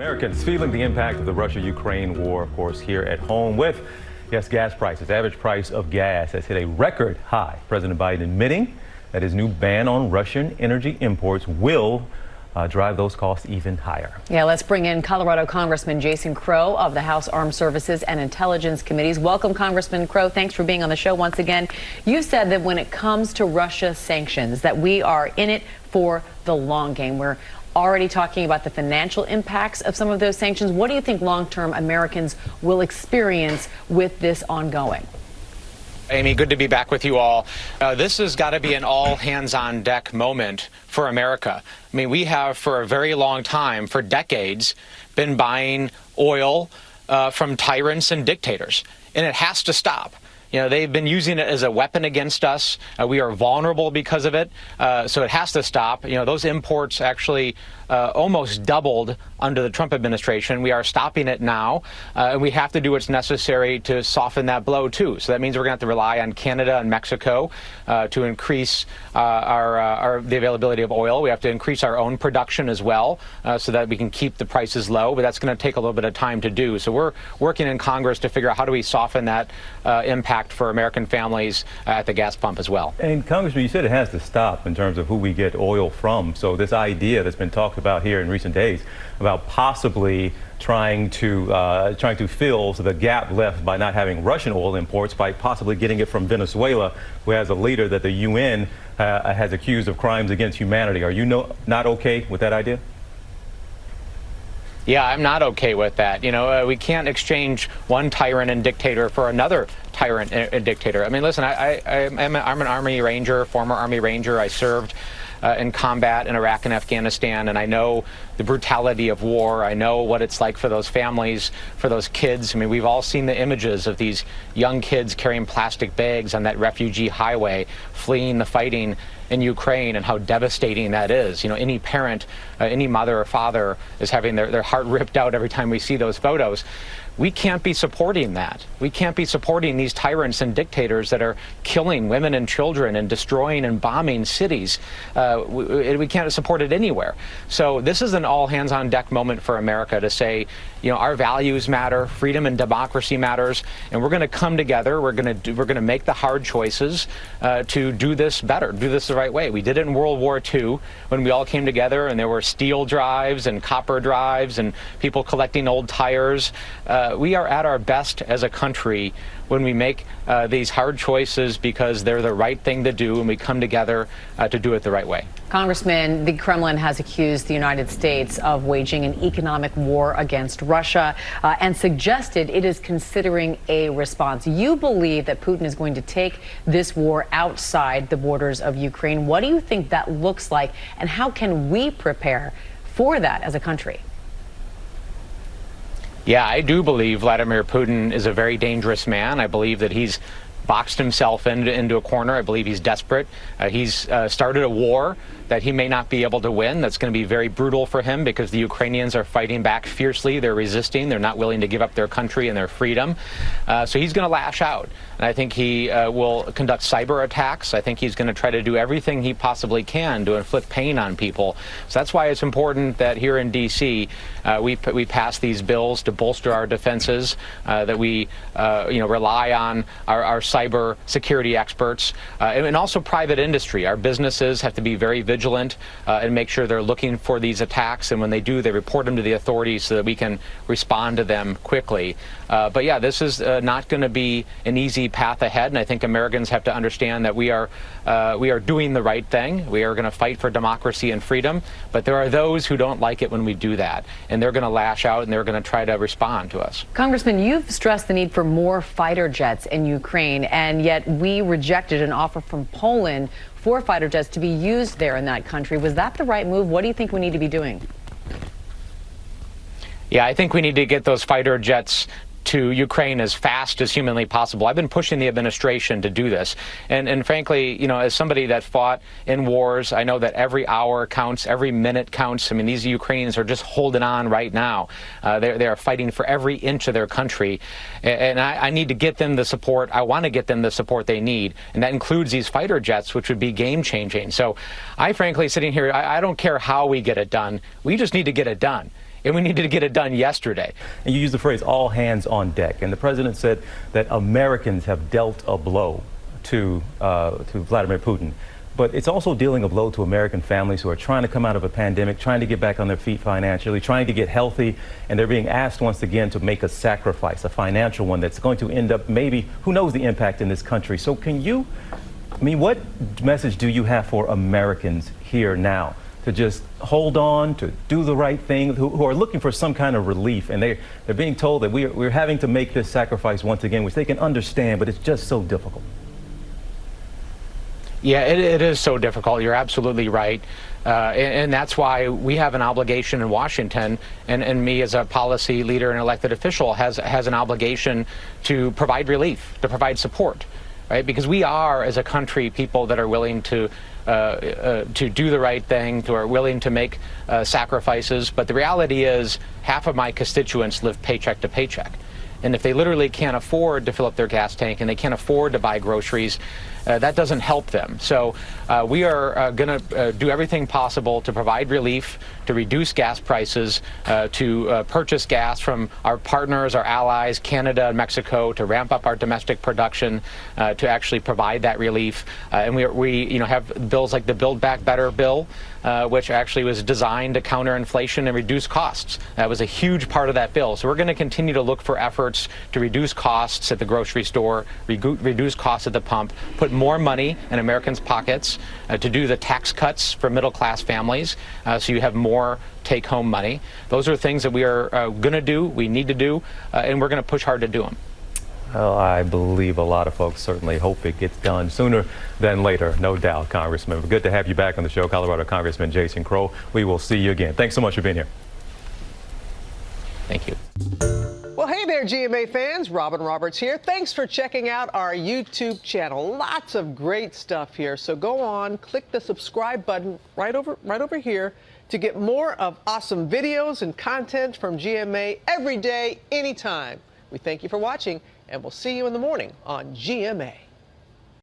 Americans feeling the impact of the Russia-Ukraine war, of course, here at home with, yes, gas prices. Average price of gas has hit a record high. President Biden admitting that his new ban on Russian energy imports will drive those costs even higher. Yeah, let's bring in Colorado Congressman Jason Crow of the House Armed Services and Intelligence Committees. Welcome, Congressman Crow. Thanks for being on the show once again. You said that when it comes to Russia sanctions, that we are in it for the long game. We're already talking about the financial impacts of some of those sanctions. What do you think long-term Americans will experience with this ongoing? Amy, good to be back with you all. This has got to be an all-hands-on-deck moment for America. I mean, we have for a very long time, for decades, been buying oil from tyrants and dictators, and it has to stop. You know, they've been using it as a weapon against us. We are vulnerable because of it, so it has to stop. You know, those imports actually almost doubled under the Trump administration. We are stopping it now, and we have to do what's necessary to soften that blow, too. So that means we're going to have to rely on Canada and Mexico to increase the availability of oil. We have to increase our own production as well so that we can keep the prices low, but that's going to take a little bit of time to do. So we're working in Congress to figure out how do we soften that impact for American families at the gas pump as well. And Congressman, you said it has to stop in terms of who we get oil from. So this idea that's been talked about here in recent days about possibly trying to fill the gap left by not having Russian oil imports by possibly getting it from Venezuela, who has a leader that the UN has accused of crimes against humanity. Are you not okay with that idea? Yeah, I'm not okay with that. You know, we can't exchange one tyrant and dictator for another tyrant and dictator. I mean, listen, I'm an Army Ranger, former Army Ranger. I served in combat in Iraq and Afghanistan, and I know the brutality of war. I know what it's like for those families, for those kids. I mean, we've all seen the images of these young kids carrying plastic bags on that refugee highway, fleeing the fighting in Ukraine, and how devastating that is. You know, any parent, any mother or father is having their heart ripped out every time we see those photos. We can't be supporting that. We can't be supporting these tyrants and dictators that are killing women and children and destroying and bombing cities. We can't support it anywhere. So this is an all-hands-on-deck moment for America to say, you know, our values matter, freedom and democracy matters, and we're going to come together. We're going to make the hard choices to do this better, do this the right way. We did it in World War II when we all came together, and there were steel drives and copper drives and people collecting old tires. We are at our best as a country when we make these hard choices because they're the right thing to do, and we come together to do it the right way. Congressman, the Kremlin has accused the United States of waging an economic war against Russia and suggested it is considering a response. You believe that Putin is going to take this war outside the borders of Ukraine. What do you think that looks like, and how can we prepare for that as a country? Yeah, I do believe Vladimir Putin is a very dangerous man. I believe that he's boxed himself into a corner. I believe he's desperate. He's started a war that he may not be able to win. That's going to be very brutal for him because the Ukrainians are fighting back fiercely. They're resisting. They're not willing to give up their country and their freedom. So he's going to lash out. And I think he will conduct cyber attacks. I think he's going to try to do everything he possibly can to inflict pain on people. So that's why it's important that here in D.C. we pass these bills to bolster our defenses, that we rely on our cyber security experts, and also private industry. Our businesses have to be very vigilant and make sure they're looking for these attacks, and when they do, they report them to the authorities so that we can respond to them quickly. But yeah, this is not going to be an easy path ahead, and I think Americans have to understand that we are doing the right thing. We are going to fight for democracy and freedom, but there are those who don't like it when we do that, and they're going to lash out and they're going to try to respond to us. Congressman, you've stressed the need for more fighter jets in Ukraine, and yet we rejected an offer from Poland for fighter jets to be used there in that country. Was that the right move? What do you think we need to be doing? Yeah, I think we need to get those fighter jets to Ukraine as fast as humanly possible. I've been pushing the administration to do this. And frankly, you know, as somebody that fought in wars, I know that every hour counts, every minute counts. I mean, these Ukrainians are just holding on right now. They are fighting for every inch of their country. And I need to get them the support. I want to get them the support they need. And that includes these fighter jets, which would be game changing. So I frankly, sitting here, I don't care how we get it done. We just need to get it done. and we needed to get it done yesterday. And you used the phrase all hands on deck. And the president said that Americans have dealt a blow to Vladimir Putin. But it's also dealing a blow to American families who are trying to come out of a pandemic, trying to get back on their feet financially, trying to get healthy, and they're being asked once again to make a sacrifice, a financial one that's going to end up maybe, who knows the impact in this country. So what message do you have for Americans here now to just hold on, to do the right thing, who are looking for some kind of relief, and they're being told that we're having to make this sacrifice once again, which they can understand, but it's just so difficult? Yeah, it is so difficult. You're absolutely right. And that's why we have an obligation in Washington, and me as a policy leader and elected official has an obligation to provide relief, to provide support, right? Because we are, as a country, people that are willing to do the right thing, who are willing to make sacrifices. But the reality is half of my constituents live paycheck to paycheck. And if they literally can't afford to fill up their gas tank and they can't afford to buy groceries, that doesn't help them. So we are going to do everything possible to provide relief, to reduce gas prices, to purchase gas from our partners, our allies, Canada and Mexico, to ramp up our domestic production, to actually provide that relief. And we have bills like the Build Back Better bill, which actually was designed to counter inflation and reduce costs. That was a huge part of that bill. So we're going to continue to look for efforts to reduce costs at the grocery store, reduce costs at the pump, put more money in Americans' pockets, to do the tax cuts for middle-class families, so you have more take-home money. Those are things that we are going to do, we need to do, and we're going to push hard to do them. Well, I believe a lot of folks certainly hope it gets done sooner than later, no doubt, Congressman. Good to have you back on the show, Colorado Congressman Jason Crow. We will see you again. Thanks so much for being here. Thank you. Well, hey there, GMA fans. Robin Roberts here. Thanks for checking out our YouTube channel. Lots of great stuff here. So go on, click the subscribe button right over here to get more of awesome videos and content from GMA every day, anytime. We thank you for watching, and we'll see you in the morning on GMA.